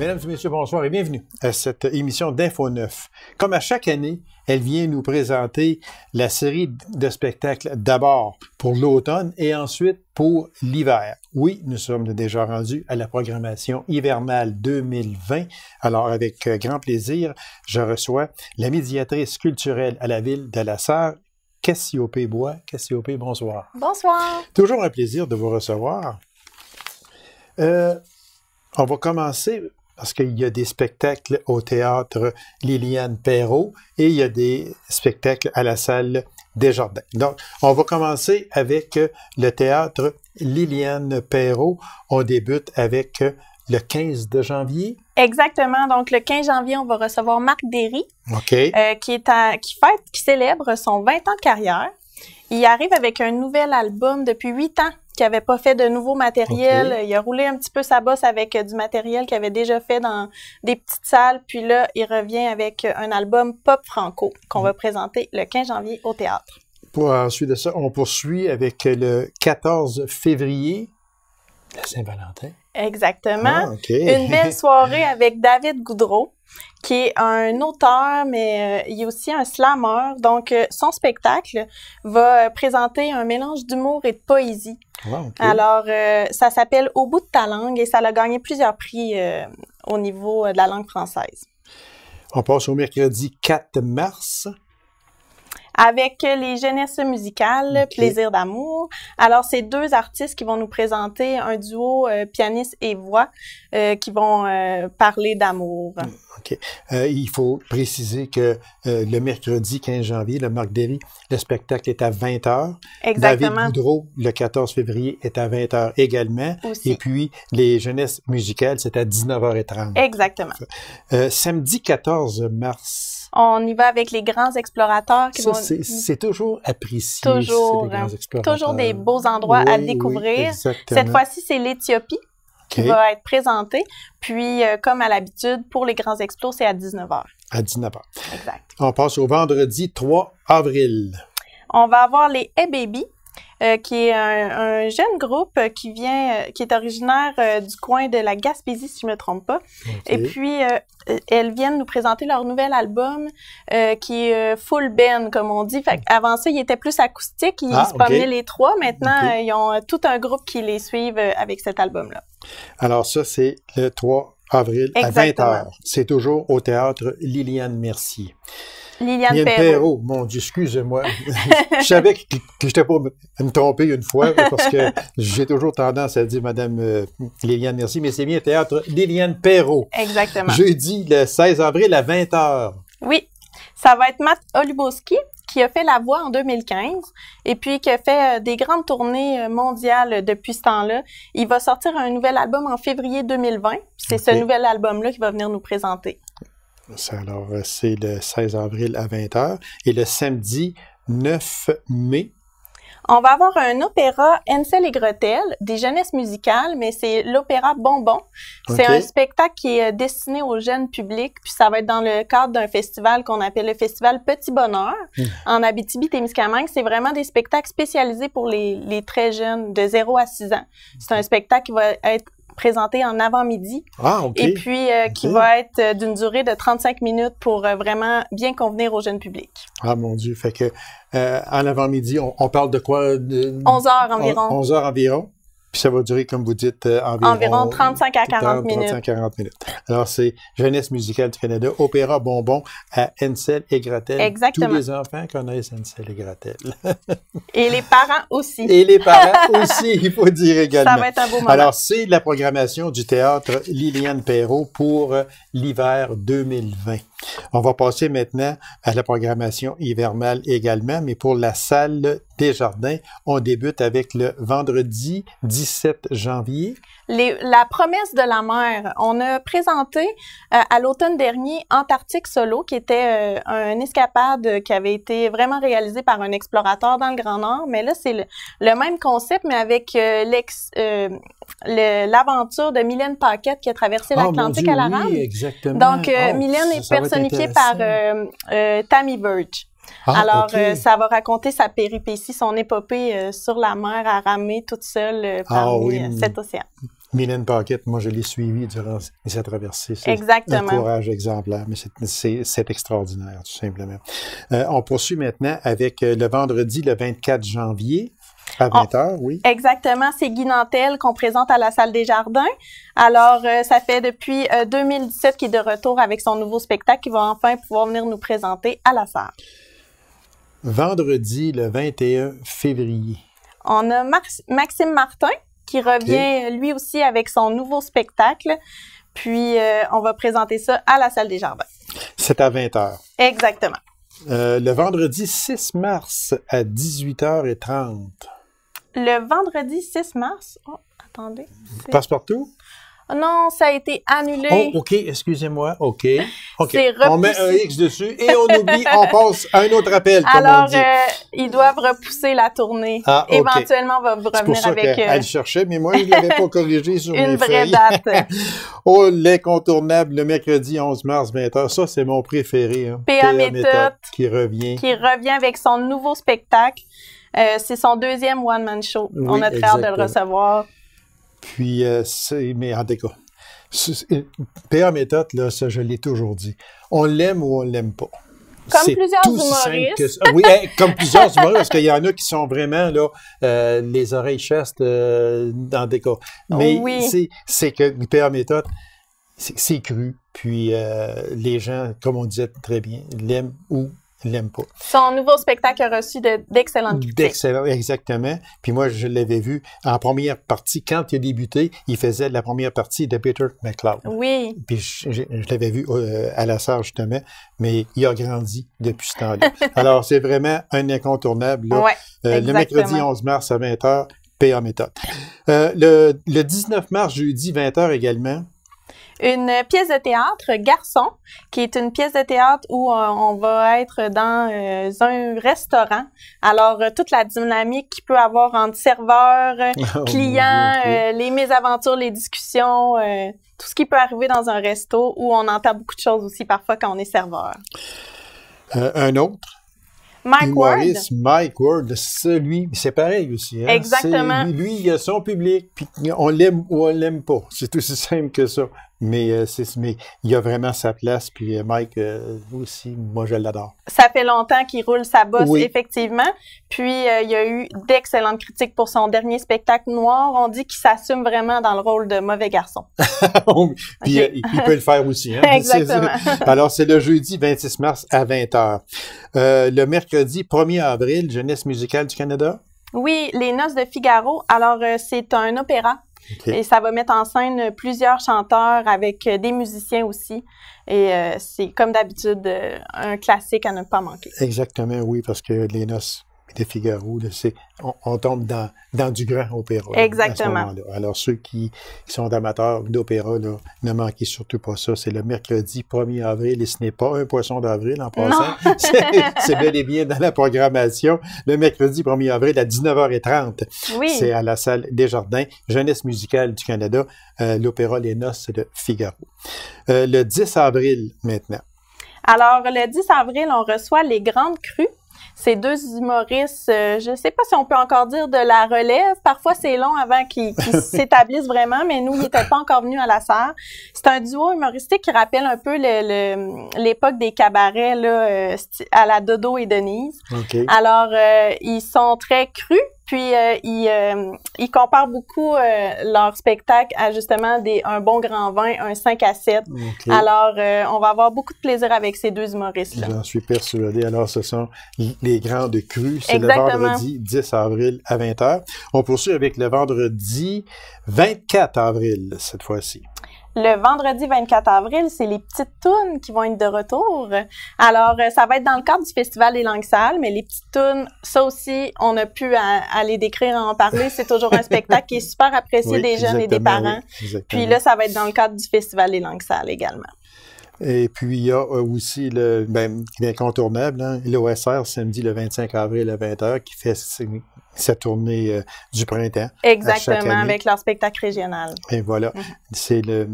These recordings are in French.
Mesdames et messieurs, bonsoir et bienvenue à cette émission d'Info 9. Comme à chaque année, elle vient nous présenter la série de spectacles d'abord pour l'automne et ensuite pour l'hiver. Oui, nous sommes déjà rendus à la programmation hivernale 2020. Alors, avec grand plaisir, je reçois la médiatrice culturelle à la ville de La Sarre, Cassiopée Bois. Cassiopée, bonsoir. Bonsoir. Toujours un plaisir de vous recevoir. On va commencer parce qu'il y a des spectacles au théâtre Liliane Perrault et il y a des spectacles à la salle Desjardins. Donc, on va commencer avec le théâtre Liliane Perrault. On débute avec le 15 de janvier. Exactement. Donc, le 15 janvier, on va recevoir Marc Derry, qui célèbre son 20 ans de carrière. Il arrive avec un nouvel album depuis 8 ans, qui n'avait pas fait de nouveau matériel. Okay. Il a roulé un petit peu sa bosse avec du matériel qu'il avait déjà fait dans des petites salles. Puis là, il revient avec un album pop franco qu'on va présenter le 15 janvier au théâtre. Pour ensuite de ça, on poursuit avec le 14 février, la Saint-Valentin. Exactement. Une belle soirée avec David Goudreau, qui est un auteur, mais il est aussi un slammer. Donc, son spectacle va présenter un mélange d'humour et de poésie. Alors, ça s'appelle « Au bout de ta langue » et ça a gagné plusieurs prix au niveau de la langue française. On passe au mercredi 4 mars. Avec les jeunesses musicales, Plaisir d'amour. Alors, c'est deux artistes qui vont nous présenter un duo pianiste et voix qui vont parler d'amour. OK. Il faut préciser que le mercredi 15 janvier, le Marc Derry, le spectacle est à 20h. Exactement. David Goudreau, le 14 février, est à 20h également. Aussi. Et puis, les jeunesses musicales, c'est à 19h30. Exactement. Samedi 14 mars. On y va avec les grands explorateurs. C'est toujours apprécié. Toujours. Les grands explorateurs. Toujours des beaux endroits à découvrir. Oui, cette fois-ci, c'est l'Éthiopie qui va être présentée. Puis, comme à l'habitude, pour les grands explos, c'est à 19h. À 19h. Exact. On passe au vendredi 3 avril. On va avoir les Hey Baby, qui est un jeune groupe qui est originaire du coin de la Gaspésie, si je ne me trompe pas. Et puis, elles viennent nous présenter leur nouvel album qui est full band, comme on dit. Fait avant ça, il était plus acoustique. Ils se promenaient les trois. Maintenant, ils ont tout un groupe qui les suivent avec cet album-là. Alors ça, c'est le 3 avril à 20h. C'est toujours au théâtre Liliane Mercier. Liliane Perrault. Mon Dieu, excusez-moi. Je savais que je n'étais pas me tromper une fois parce que j'ai toujours tendance à dire Madame Liliane Mercier, mais c'est bien théâtre Liliane Perrault. Exactement. Jeudi, le 16 avril à 20h. Oui, ça va être Matt Olubowski qui a fait la voix en 2015 et puis qui a fait des grandes tournées mondiales depuis ce temps-là. Il va sortir un nouvel album en février 2020. C'est ce nouvel album-là qui va venir nous présenter. Alors, c'est le 16 avril à 20h. Et le samedi 9 mai. On va avoir un opéra Hansel et Gretel, des jeunesses musicales, mais c'est l'opéra Bonbon. C'est un spectacle qui est destiné au jeune public, puis ça va être dans le cadre d'un festival qu'on appelle le Festival Petit Bonheur en Abitibi-Témiscamingue. C'est vraiment des spectacles spécialisés pour les très jeunes, de 0 à 6 ans. C'est un spectacle qui va être présenté en avant-midi et puis qui va être d'une durée de 35 minutes pour vraiment bien convenir au jeune public. Ah mon Dieu, fait que en avant-midi, on parle de quoi? 11 heures environ. 11 heures environ. Puis ça va durer, comme vous dites, environ 35 à 40 minutes. 35 à 40 minutes. Alors, c'est Jeunesse musicale du Canada, Opéra Bonbon à Hansel et Gretel. Exactement. Tous les enfants connaissent Hansel et Gretel. Et les parents aussi. Et les parents aussi, il faut dire également. Ça va être un beau moment. Alors, c'est la programmation du théâtre Liliane Perrault pour l'hiver 2020. On va passer maintenant à la programmation hivernale également, mais pour la salle Desjardins, on débute avec le vendredi 17 janvier. La promesse de la mer. On a présenté à l'automne dernier Antarctique Solo, qui était un escapade qui avait été vraiment réalisé par un explorateur dans le Grand Nord. Mais là, c'est le même concept, mais avec l'aventure de Mylène Paquette qui a traversé l'Atlantique à la rame. Oui, exactement. Donc, Mylène est personnifiée par Tammy Verge. Alors, ça va raconter sa péripétie, son épopée sur la mer à ramer toute seule parmi cet océan. Mylène Paquette, moi, je l'ai suivi durant sa traversée. C'est Exactement. un courage exemplaire, mais c'est extraordinaire, tout simplement. On poursuit maintenant avec le vendredi, le 24 janvier, à 20h, oui. Exactement, c'est Guy Nantel qu'on présente à la Salle des Jardins. Alors, ça fait depuis 2017 qu'il est de retour avec son nouveau spectacle qu'il va enfin pouvoir venir nous présenter à la salle. Vendredi, le 21 février. On a Maxime Martin qui revient lui aussi avec son nouveau spectacle. Puis, on va présenter ça à la Salle des Jardins. C'est à 20h. Exactement. Le vendredi 6 mars à 18h30. Le vendredi 6 mars... Oh, attendez. Passe-partout? Non, ça a été annulé. Oh, OK, excusez-moi. OK. C'est On met un X dessus et on oublie, on passe à un autre appel, comme Alors, on dit. ils doivent repousser la tournée. Ah, OK. Éventuellement, on va revenir C'est pour ça avec qu'elle cherchait, mais moi, je ne l'avais pas corrigé sur une mes vraie feuilles. date. Oh, l'incontournable, le mercredi 11 mars, 20h. Ça, c'est mon préféré. Hein. P.A. Méthode qui revient. Qui revient avec son nouveau spectacle. C'est son deuxième one-man show. Oui, on a très hâte de le recevoir. Puis, mais en tout cas, P.A. Méthode, là, ça, je l'ai toujours dit. On l'aime ou on l'aime pas. Comme plusieurs humoristes. Oui, comme plusieurs humoristes, parce qu'il y en a qui sont vraiment là, les oreilles chastes dans des cas. Mais oui. c'est que P.A. Méthode, c'est cru. Puis les gens, comme on disait très bien, l'aiment ou l'aiment pas. Son nouveau spectacle a reçu d'excellentes critiques. D'excellent, exactement. Puis moi, je l'avais vu en première partie. Quand il a débuté, il faisait la première partie de Peter McLeod. Oui. Puis je l'avais vu à la salle, justement, mais il a grandi depuis ce temps-là. Alors, c'est vraiment un incontournable. Là. Ouais, le mercredi 11 mars à 20h, P.A. Méthode. Le 19 mars, jeudi, 20h également. Une pièce de théâtre, Garçon, qui est une pièce de théâtre où on va être dans un restaurant. Alors, toute la dynamique qu'il peut avoir entre serveurs, clients, les mésaventures, les discussions, tout ce qui peut arriver dans un resto où on entend beaucoup de choses aussi parfois quand on est serveur. Un autre. Mike Ward. Mike Ward, celui, c'est pareil aussi. Hein? Exactement. Lui, il a son public, puis on l'aime ou on l'aime pas. C'est aussi simple que ça. Mais il a vraiment sa place, puis Mike aussi, moi je l'adore. Ça fait longtemps qu'il roule sa bosse, oui. Effectivement. Puis il y a eu d'excellentes critiques pour son dernier spectacle Noir. On dit qu'il s'assume vraiment dans le rôle de mauvais garçon. Puis il peut le faire aussi. Hein? Exactement. Alors c'est le jeudi 26 mars à 20h. Le mercredi 1er avril, Jeunesse musicale du Canada. Oui, Les Noces de Figaro. Alors c'est un opéra. Okay. Et ça va mettre en scène plusieurs chanteurs avec des musiciens aussi. Et c'est comme d'habitude un classique à ne pas manquer. Exactement, oui, parce que Les Noces de Figaro, là, on tombe dans du grand opéra. Exactement. Là, à ce moment-là. Alors ceux qui sont amateurs d'opéra, là, ne manquez surtout pas ça. C'est le mercredi 1er avril et ce n'est pas un poisson d'avril en passant. C'est bel et bien dans la programmation. Le mercredi 1er avril à 19h30. Oui. C'est à la Salle des Jardins, Jeunesse musicale du Canada, l'opéra Les Noces de Figaro. Le 10 avril maintenant. Alors, le 10 avril, on reçoit Les Grandes Crues. C'est deux humoristes, je ne sais pas si on peut encore dire de la relève. Parfois, c'est long avant qu'ils s'établissent vraiment, mais nous, ils n'étaient pas encore venus à la salle. C'est un duo humoristique qui rappelle un peu l'époque des cabarets là, à la Dodo et Denise. Okay. Alors, ils sont très crus. Puis, ils comparent beaucoup leur spectacle à justement un bon grand vin, un 5 à 7. Okay. Alors, on va avoir beaucoup de plaisir avec ces deux humoristes-là. J'en suis persuadé. Alors, ce sont les grandes crues. C'est le vendredi 10 avril à 20h. On poursuit avec le vendredi 24 avril, cette fois-ci. Le vendredi 24 avril, c'est les petites tounes qui vont être de retour. Alors, ça va être dans le cadre du Festival des langues sales, mais les petites tounes, ça aussi, on a pu à les décrire, en parler. C'est toujours un spectacle qui est super apprécié des jeunes et des parents. Oui, puis là, ça va être dans le cadre du Festival des langues sales également. Et puis, il y a aussi l'incontournable, hein, l'OSR, samedi le 25 avril à 20h, qui fait sa tournée du printemps. Exactement, avec leur spectacle régional. Et voilà, c'est le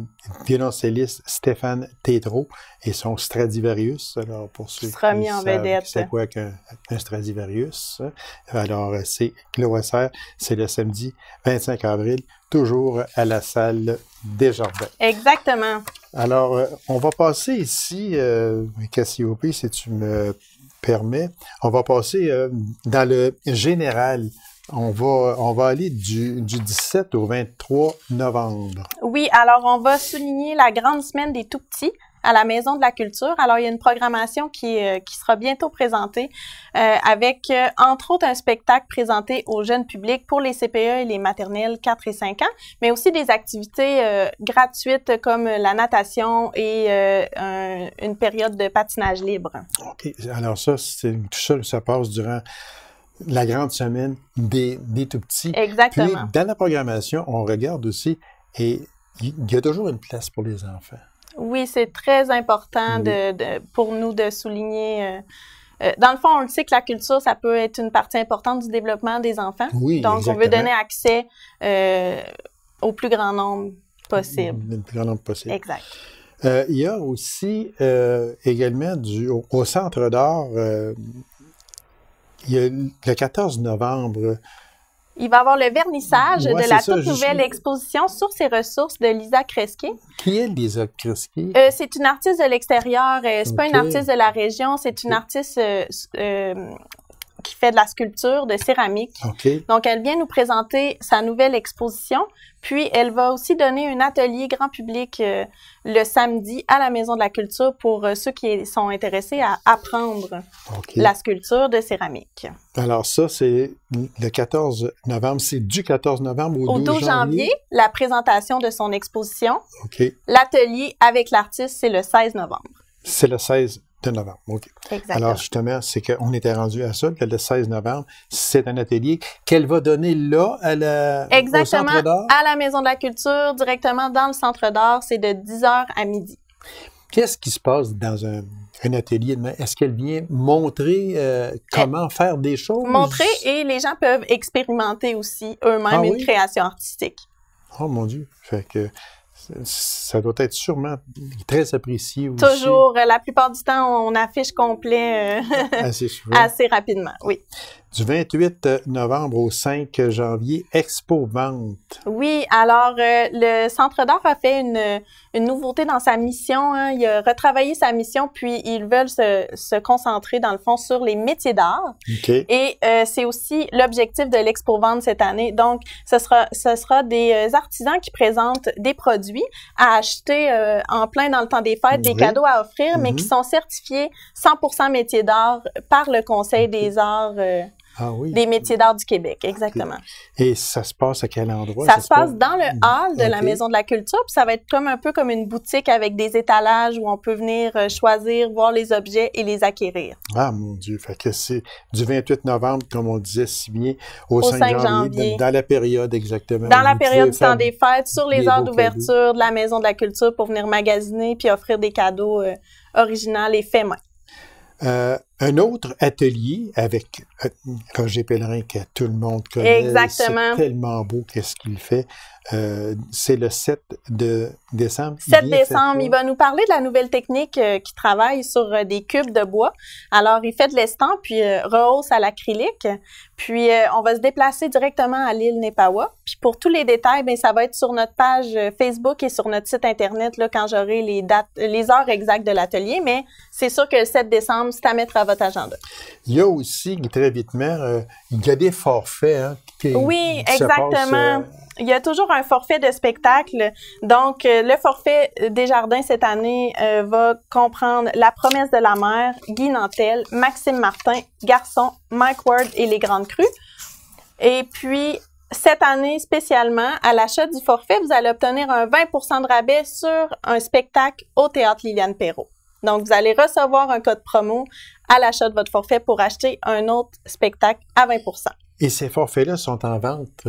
violoncelliste Stéphane Tétrault et son Stradivarius. Alors, pour ceux qui savent c'est quoi qu'un Stradivarius. Alors, c'est Cloisser, c'est le samedi 25 avril, toujours à la salle Desjardins. Exactement. Alors, on va passer ici, Cassiope, si tu me permets, on va passer dans le général. On va aller du 17 au 23 novembre. Oui, alors on va souligner la grande semaine des tout-petits à la Maison de la Culture. Alors, il y a une programmation qui sera bientôt présentée avec, entre autres, un spectacle présenté au jeune public pour les CPE et les maternelles 4 et 5 ans, mais aussi des activités gratuites comme la natation et une période de patinage libre. OK. Alors ça passe durant la grande semaine des tout-petits. Exactement. Puis, dans la programmation, on regarde aussi, et il y a toujours une place pour les enfants. Oui, c'est très important pour nous de souligner. Dans le fond, on le sait que la culture, ça peut être une partie importante du développement des enfants. Oui, donc, exactement. On veut donner accès au plus grand nombre possible. Le plus grand nombre possible. Exact. Il y a aussi également au Centre d'art, il y a le 14 novembre. Il va y avoir le vernissage de la toute nouvelle exposition sur ses ressources de Lisa Kresge. Qui est Lisa Kresge? C'est une artiste de l'extérieur. C'est pas une artiste de la région. C'est une artiste qui fait de la sculpture, de céramique. Donc, elle vient nous présenter sa nouvelle exposition. Puis, elle va aussi donner un atelier grand public le samedi à la Maison de la Culture pour ceux qui sont intéressés à apprendre la sculpture de céramique. Alors ça, c'est le 14 novembre. C'est du 14 novembre au 12 janvier? La présentation de son exposition. L'atelier avec l'artiste, c'est le 16 novembre. C'est le 16 de novembre, OK. Exactement. Alors, justement, c'est qu'on était rendu à ça, le 16 novembre. C'est un atelier qu'elle va donner là, au Centre d'art? À la Maison de la Culture, directement dans le Centre d'art. C'est de 10h à midi. Qu'est-ce qui se passe dans un atelier? Est-ce qu'elle vient montrer comment faire des choses? Montrer, et les gens peuvent expérimenter aussi eux-mêmes une création artistique. Oh mon Dieu! Fait que ça doit être sûrement très apprécié aussi. Toujours. La plupart du temps, on affiche complet assez rapidement, oui. Du 28 novembre au 5 janvier, Expo Vente. Oui, alors le Centre d'art a fait une nouveauté dans sa mission. Hein. Il a retravaillé sa mission, puis ils veulent se concentrer, dans le fond, sur les métiers d'art. Et c'est aussi l'objectif de l'Expo Vente cette année. Donc, ce sera des artisans qui présentent des produits à acheter en plein dans le temps des fêtes, des cadeaux à offrir, mais qui sont certifiés 100% métiers d'art par le Conseil des arts des métiers d'art du Québec, exactement. Et ça se passe à quel endroit? Ça se passe dans le hall de la Maison de la Culture, puis ça va être un peu comme une boutique avec des étalages où on peut venir choisir, voir les objets et les acquérir. Ah, mon Dieu! Fait que c'est du 28 novembre, comme on disait si bien, au 5 janvier. Dans la période, exactement. Dans la période du temps des fêtes, sur les heures d'ouverture de la Maison de la Culture pour venir magasiner puis offrir des cadeaux originaux et faits main. Un autre atelier avec Roger Pellerin que tout le monde connaît. Exactement. C'est tellement beau qu'est-ce qu'il fait. C'est le 7 décembre. 7 décembre, il va nous parler de la nouvelle technique qui travaille sur des cubes de bois. Alors, il fait de l'estampe, puis rehausse à l'acrylique. Puis, on va se déplacer directement à l'île Nepawa. Puis, pour tous les détails, bien, ça va être sur notre page Facebook et sur notre site Internet là, quand j'aurai les dates, les heures exactes de l'atelier. Mais c'est sûr que le 7 décembre, c'est à mettre à votre agenda. Il y a aussi, très vitement, il y a des forfaits. Oui, exactement. Il y a toujours un forfait de spectacle. Donc, le forfait Desjardins cette année va comprendre La promesse de la mer, Guy Nantel, Maxime Martin, Garçon, Mike Ward et Les Grandes Crues. Et puis, cette année spécialement, à l'achat du forfait, vous allez obtenir un 20% de rabais sur un spectacle au Théâtre Liliane Perrault. Donc, vous allez recevoir un code promo à l'achat de votre forfait pour acheter un autre spectacle à 20%. Et ces forfaits-là sont en vente?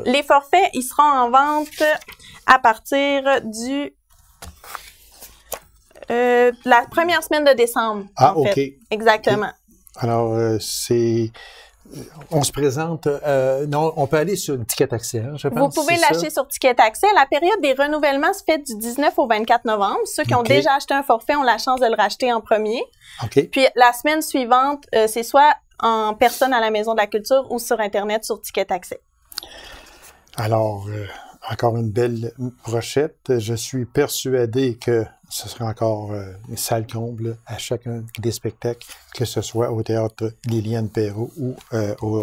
Les forfaits, ils seront en vente à partir du la première semaine de décembre. Ah, OK. Exactement. Alors, on se présente, non, on peut aller sur Ticket Accès, hein, je pense. Vous pouvez l'acheter sur Ticket Accès. La période des renouvellements se fait du 19 au 24 novembre. Ceux qui ont déjà acheté un forfait ont la chance de le racheter en premier. OK. Puis la semaine suivante, c'est soit en personne à la Maison de la Culture ou sur Internet sur Ticket Accès. Alors, encore une belle brochette. Je suis persuadé que ce sera encore une salle comble à chacun des spectacles, que ce soit au Théâtre Liliane Perrault ou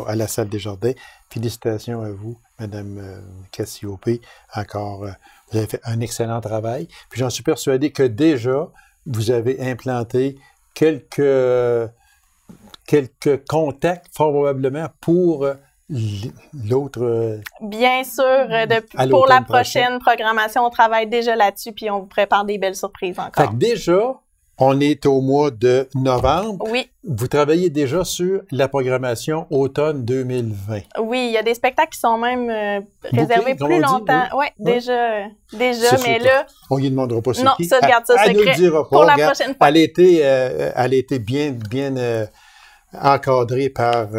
à la Salle des Jardins. Félicitations à vous, Mme Cassiopée. Encore, vous avez fait un excellent travail. Puis j'en suis persuadé que déjà, vous avez implanté quelques contacts, probablement, pour l'autre... Bien sûr, pour la prochaine programmation, on travaille déjà là-dessus, puis on vous prépare des belles surprises encore. Fait que déjà, on est au mois de novembre. Oui. Vous travaillez déjà sur la programmation automne 2020. Oui, il y a des spectacles qui sont même réservés plus longtemps. Oui, déjà, mais là... On ne lui demandera pas non, ça, garde ça secret. Elle nous dira pas. Pour la prochaine fois. Elle a été bien encadré par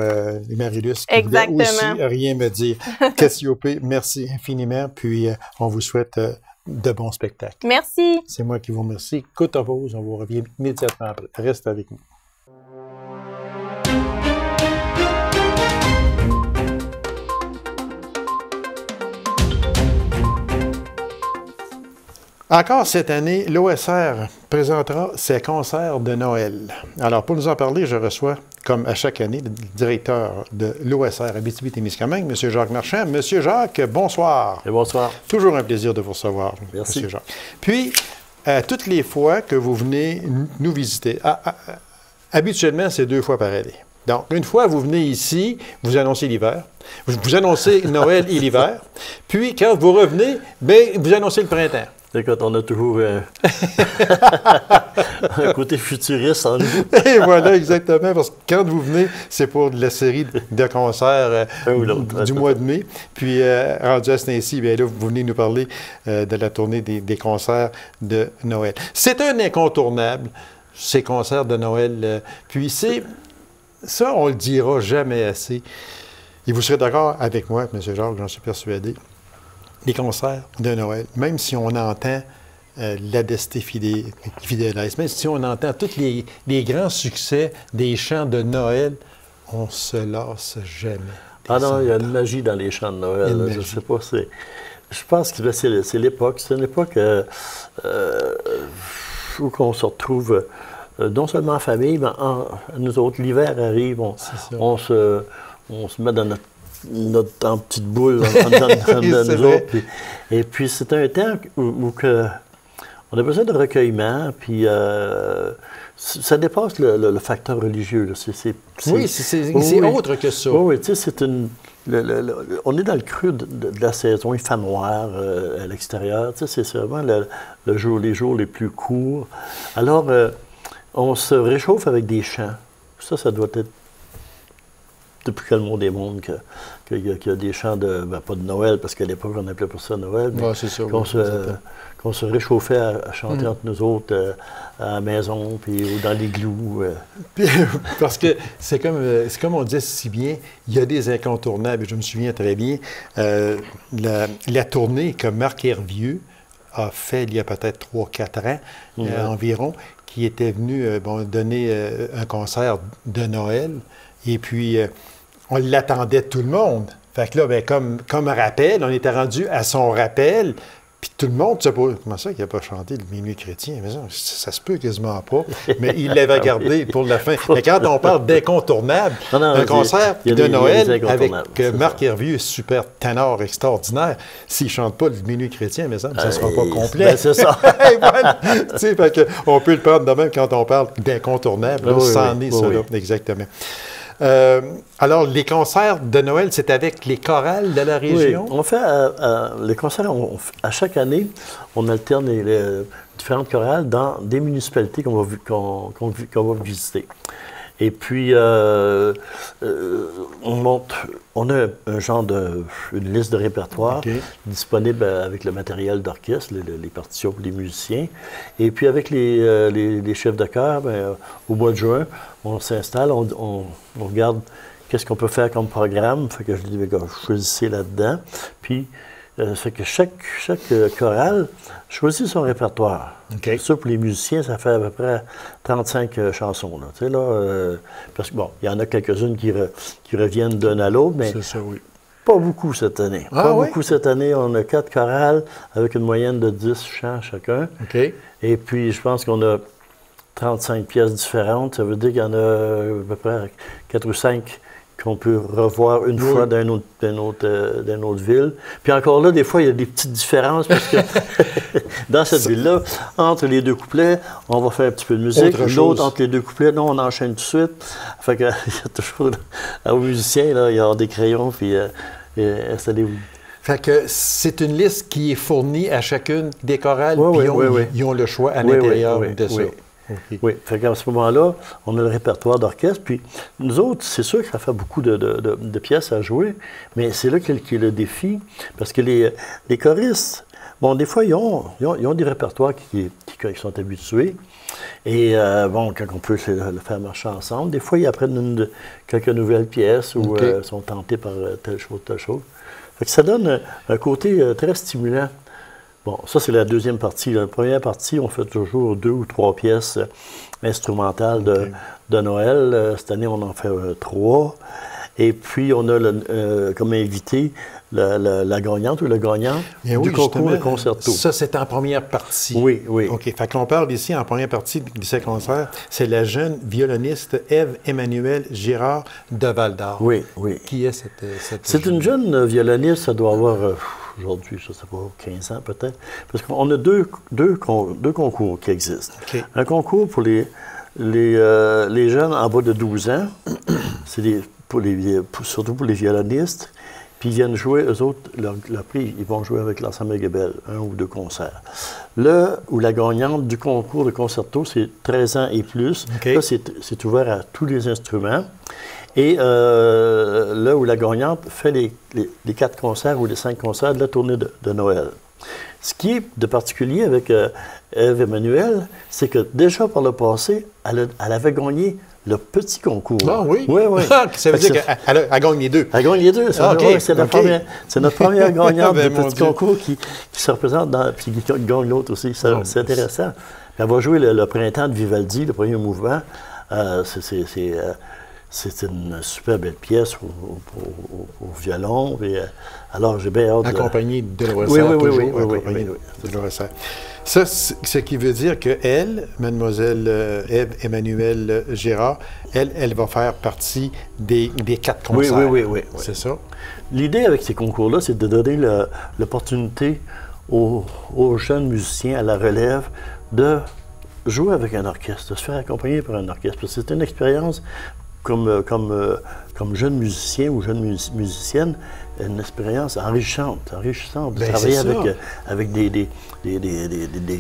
Marilus, qui voulait aussi rien me dire. Cassiopée, merci infiniment, puis on vous souhaite de bons spectacles. Merci. C'est moi qui vous remercie. Courte pause, on vous revient immédiatement après. Reste avec nous. Encore cette année, l'OSR présentera ses concerts de Noël. Alors, pour nous en parler, je reçois, comme à chaque année, le directeur de l'OSR Abitibi-Témiscamingue, M. Jacques Marchand. M. Jacques, bonsoir. Et bonsoir. Toujours un plaisir de vous recevoir, merci. M. Jacques. Puis, toutes les fois que vous venez nous visiter, habituellement, c'est 2 fois par année. Donc, une fois, vous venez ici, vous annoncez l'hiver, vous annoncez Noël et l'hiver, puis quand vous revenez, bien, vous annoncez le printemps. Écoute, on a toujours un côté futuriste en nous. Et voilà, exactement, parce que quand vous venez, c'est pour la série de concerts du mois de mai. Puis, rendu à ce temps-ci, bien là, vous venez nous parler de la tournée des concerts de Noël. C'est un incontournable, ces concerts de Noël. Puis, ça, on le dira jamais assez. Et vous serez d'accord avec moi, M. Jacques, j'en suis persuadé. Les concerts de Noël, même si on entend l'Adeste Fideles, même si on entend tous les grands succès des chants de Noël, on se lasse jamais. Ah non, il y a une magie dans les chants de Noël. Là, je ne sais pas, je pense que c'est l'époque. C'est une époque où on se retrouve non seulement en famille, mais nous autres, l'hiver arrive, on se met dans notre petite boule de nous autres. Et puis, c'est un temps où on a besoin de recueillement, puis ça dépasse le facteur religieux. Là. C'est autre que ça. Oui, tu sais, c'est on est dans le creux de la saison, il fait noir à l'extérieur. Tu sais, c'est vraiment les jours les plus courts. Alors, on se réchauffe avec des chants. Ça doit être depuis que le monde est monde, qu'il y a des chants pas de Noël, parce qu'à l'époque, on appelait pour ça Noël, mais qu'on se réchauffait à chanter entre nous autres à la maison, puis ou dans l'igloo. Parce que c'est comme on disait si bien, il y a des incontournables. Je me souviens très bien, la tournée que Marc Hervieux a fait il y a peut-être 3-4 ans environ, qui était venu donner un concert de Noël. Et puis, on l'attendait tout le monde. Fait que là, bien, comme rappel, on était rendu à son rappel, puis tout le monde se pose. Comment ça qu'il n'a pas chanté le Minuit chrétien? Mais ça se peut quasiment pas. Mais il l'avait gardé pour la fin. Mais quand on parle d'incontournable, un concert de Noël avec Marc Hervieux, super ténor extraordinaire, s'il ne chante pas le Minuit chrétien, mais ça ne sera pas complet. Ben, c'est ça. Voilà. Fait que on peut le prendre de même quand on parle d'incontournable. C'en est ça, là. Exactement. Alors, les concerts de Noël, c'est avec les chorales de la région? Oui, on fait les concerts, à chaque année, on alterne les différentes chorales dans des municipalités qu'on va visiter. Et puis, on a une liste de répertoire disponible avec le matériel d'orchestre, les partitions pour les musiciens. Et puis, avec les chefs de chœur, au mois de juin, on s'installe, on regarde qu'est-ce qu'on peut faire comme programme. Fait que je dis, choisissez là-dedans. Puis, fait que chaque chorale choisit son répertoire. Okay. Ça, pour les musiciens, ça fait à peu près 35 chansons. Là, tu sais, là, parce que, bon, il y en a quelques-unes qui reviennent d'une à l'autre, mais c'est ça, oui. Pas beaucoup cette année. Ah, pas oui? beaucoup cette année. On a 4 chorales avec une moyenne de 10 chants chacun. OK. Et puis, je pense qu'on a 35 pièces différentes. Ça veut dire qu'il y en a à peu près 4 ou 5 qu'on peut revoir une fois d'une autre ville. Puis encore là, des fois, il y a des petites différences parce que dans cette ville-là, entre les 2 couplets, on va faire un petit peu de musique. L'autre, entre les 2 couplets, non, on enchaîne tout de suite. Fait que, il y a toujours, aux musiciens, là, il y a des crayons, puis installez-vous. Fait que c'est une liste qui est fournie à chacune des chorales, puis ils ont le choix à l'intérieur de ça. Okay. Oui, fait qu'à ce moment-là, on a le répertoire d'orchestre, puis nous autres, c'est sûr que ça fait beaucoup de pièces à jouer, mais c'est là qu'est le défi, parce que les choristes, bon, des fois, ils ont des répertoires qui sont habitués, et bon, quand on peut le faire marcher ensemble, des fois, ils apprennent quelques nouvelles pièces ou sont tentés par telle chose. Fait que ça donne un côté très stimulant. Bon, ça, c'est la deuxième partie. La première partie, on fait toujours 2 ou 3 pièces instrumentales de Noël. Cette année, on en fait 3. Et puis, on a comme invité la gagnante ou le gagnant du concours de concerto. Ça, c'est en première partie. Oui. OK. Fait qu'on parle ici, en première partie de ce concert, c'est la jeune violoniste Ève-Emmanuelle Girard de Val-d'Or. Oui. Qui est cette C'est une jeune violoniste, ça doit avoir... aujourd'hui, je ne sais pas, 15 ans peut-être, parce qu'on a deux concours qui existent. Okay. Un concours pour les jeunes en bas de 12 ans, c'est surtout pour les violonistes, puis ils viennent jouer, eux autres, leur prix, ils vont jouer avec l'ensemble Gebel, 1 ou 2 concerts. Là où la gagnante du concours de concerto, c'est 13 ans et plus, là, c'est ouvert à tous les instruments. Et là où la gagnante fait les 4 concerts ou les 5 concerts de la tournée de Noël. Ce qui est de particulier avec Ève-Emmanuelle, c'est que déjà par le passé, elle avait gagné le petit concours. Ah oui? Oui. Ça veut dire qu'elle a gagné les 2. Elle gagne les 2. C'est notre première gagnante de petit concours qui se représente puis qui gagne l'autre aussi. C'est intéressant. Elle va jouer le printemps de Vivaldi, le premier mouvement. C'est une super belle pièce au violon. Et, alors, j'ai bien hâte accompagnée de l'OSR. Oui. De l'OSR. Ça, ce qui veut dire qu'elle, mademoiselle Ève-Emmanuelle Girard, elle va faire partie des 4 concerts. Oui. C'est ça? L'idée avec ces concours-là, c'est de donner l'opportunité aux jeunes musiciens à la relève de jouer avec un orchestre, de se faire accompagner par un orchestre. Parce que c'est une expérience comme jeune musicien ou jeune musicienne, une expérience enrichissante de travailler avec des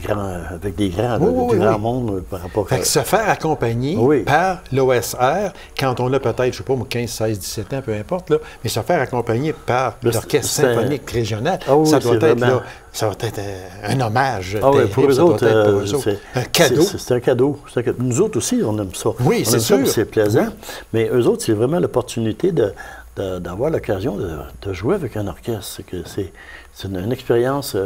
grands du grand monde par rapport à... se faire accompagner par l'OSR, quand on a peut-être, je ne sais pas, 15, 16, 17 ans, peu importe, là, mais se faire accompagner par l'Orchestre symphonique régional, ça doit être un hommage. Pour eux autres, c'est un cadeau. C'est un cadeau. Nous autres aussi, on aime ça. Oui, c'est sûr. C'est plaisant. Mais eux autres, c'est vraiment l'opportunité d'avoir l'occasion de jouer avec un orchestre. C'est une expérience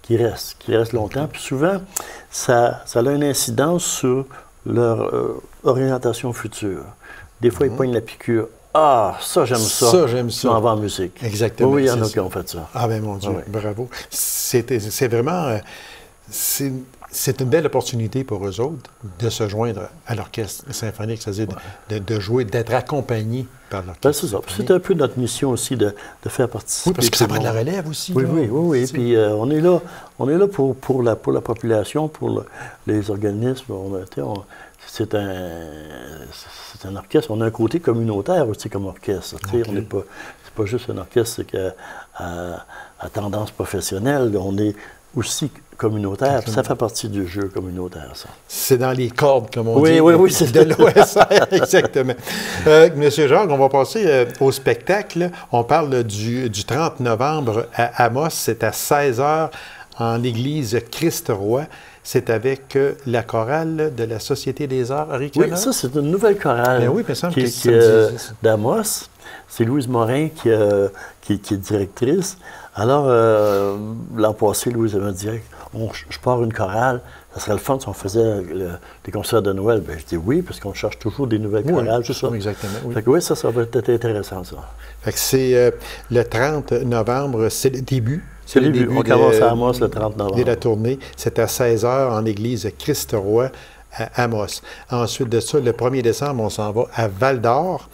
qui reste longtemps. Puis souvent, ça a une incidence sur leur orientation future. Des fois, ils pognent la piqûre. Ah, ça, j'aime ça. Ça, j'aime ça. On en va en musique. Exactement. Oui, il y en a qui ont fait ça. Ah, bien, mon Dieu, bravo. C'est vraiment... c'est une belle opportunité pour eux autres de se joindre à l'orchestre symphonique, c'est-à-dire de jouer, d'être accompagnés par l'orchestre. C'est ça. C'est un peu notre mission aussi de faire participer. Oui, parce que ça prend de la relève aussi. Oui. Et puis, on est là pour la population, pour les organismes. C'est un orchestre. On a un côté communautaire aussi comme orchestre. Okay. C'est pas juste un orchestre à tendance professionnelle. On est aussi communautaire. Ça fait partie du jeu communautaire, ça. C'est dans les cordes, comme on dit. Oui, c'est de l'OSR, exactement. Monsieur Jacques, on va passer au spectacle. On parle du 30 novembre à Amos. C'est à 16h en l'église Christ-Roi. c'est avec la chorale de la Société des Arts Oui, Haricana. ça, c'est une nouvelle chorale Ben oui, il me semble que ça me disait ça. d'Amos. C'est Louise Morin qui est directrice. Alors, l'an passé, Louise m'a dit je pars une chorale. Ça serait le fun si on faisait des concerts de Noël. Ben, je dis oui, parce qu'on cherche toujours des nouvelles chorales, tout ça. Exactement. Oui. Fait que oui, ça va être intéressant, ça. Fait que c'est le 30 novembre, c'est le début. C'est le début. On commence à Amos le 30 novembre. De la tournée. C'est à 16h en église Christ-Roi à Amos. Ensuite de ça, le 1er décembre, on s'en va à Val-d'Or.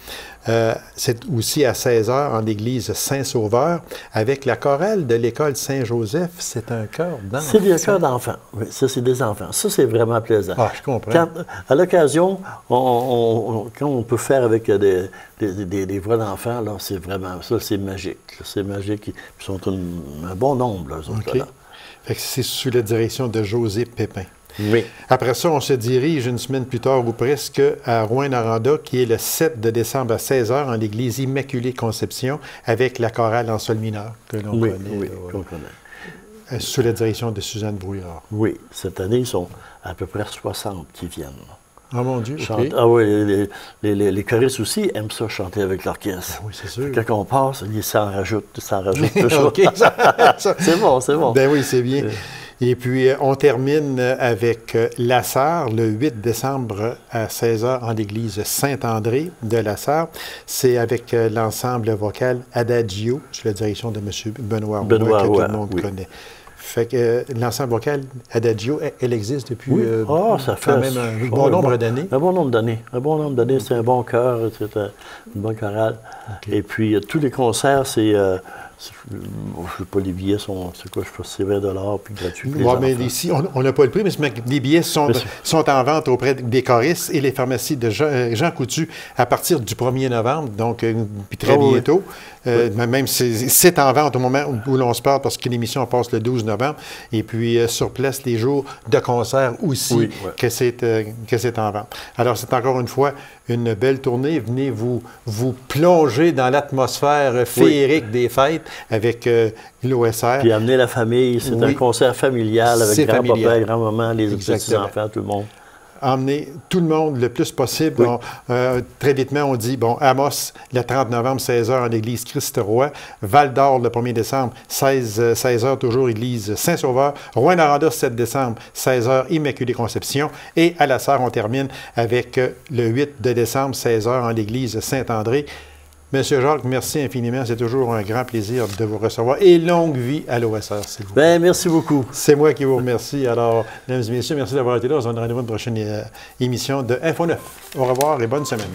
C'est aussi à 16h en église Saint-Sauveur avec la chorale de l'école Saint-Joseph. C'est un chœur d'enfants. C'est des chœurs d'enfants. Oui, ça, c'est des enfants. Ça, c'est vraiment plaisant. Ah, je comprends. À l'occasion, quand on peut faire avec des voix d'enfants, là, c'est vraiment, ça, c'est magique. C'est magique. Ils sont un bon nombre, là, eux autres, là. Fait que c'est sous la direction de José Pépin. Oui. Après ça, on se dirige une semaine plus tard ou presque à Rouyn-Noranda, qui est le 7 de décembre à 16h en l'église Immaculée Conception, avec la chorale en sol mineur que l'on connaît. Oui, qu'on connaît. Sous la direction de Suzanne Brouillard. Oui, cette année, ils sont à peu près 60 qui viennent. Oh mon Dieu, OK. Ah oui, les choristes aussi aiment ça, chanter avec l'orchestre. Ben oui, c'est sûr. Quand on passe, ils s'en rajoutent toujours. OK, c'est bon, c'est bon. Ben oui, c'est bien. Et puis, on termine avec La Sarre, le 8 décembre à 16h en l'église Saint-André de La Sarre. C'est avec l'ensemble vocal Adagio, sous la direction de M. Benoît Roy, que tout le monde connaît. Fait que l'ensemble vocal Adagio, elle existe depuis ça fait quand même un bon nombre d'années. Un bon nombre d'années. Un bon nombre d'années. C'est un bon chœur, c'est une bonne chorale. Okay. Et puis, tous les concerts, c'est... je ne sais pas, les billets sont, c'est quoi, je pense que c'est 20$ puis gratuit. Oui, mais ici, on n'a pas le prix, mais les billets sont en vente auprès des choristes et les pharmacies de Jean Coutu à partir du 1er novembre, donc puis très bientôt. Même c'est en vente au moment où l'on se parle parce que l'émission passe le 12 novembre. Et puis, sur place, les jours de concert aussi, que c'est en vente. Alors, c'est encore une fois une belle tournée. Venez vous plonger dans l'atmosphère féerique des fêtes avec l'OSR. Puis amener la famille. C'est un concert familial avec grand-papa, grand-maman, les petits-enfants, tout le monde. Emmener tout le monde le plus possible. Très vitement, on dit, Amos, le 30 novembre, 16h en l'église Christ-Roi. Val-d'Or, le 1er décembre, 16h, toujours église Saint-Sauveur. Rouyn-Noranda, 7 décembre, 16h, Immaculée Conception. Et à La Sarre, on termine avec le 8 de décembre, 16h en l'église Saint-André. Monsieur Jacques, merci infiniment. C'est toujours un grand plaisir de vous recevoir. Et longue vie à l'OSR, s'il vous plaît. Merci beaucoup. C'est moi qui vous remercie. Alors, mesdames et messieurs, merci d'avoir été là. On se donne rendez-vous à une prochaine émission de Info 9. Au revoir et bonne semaine.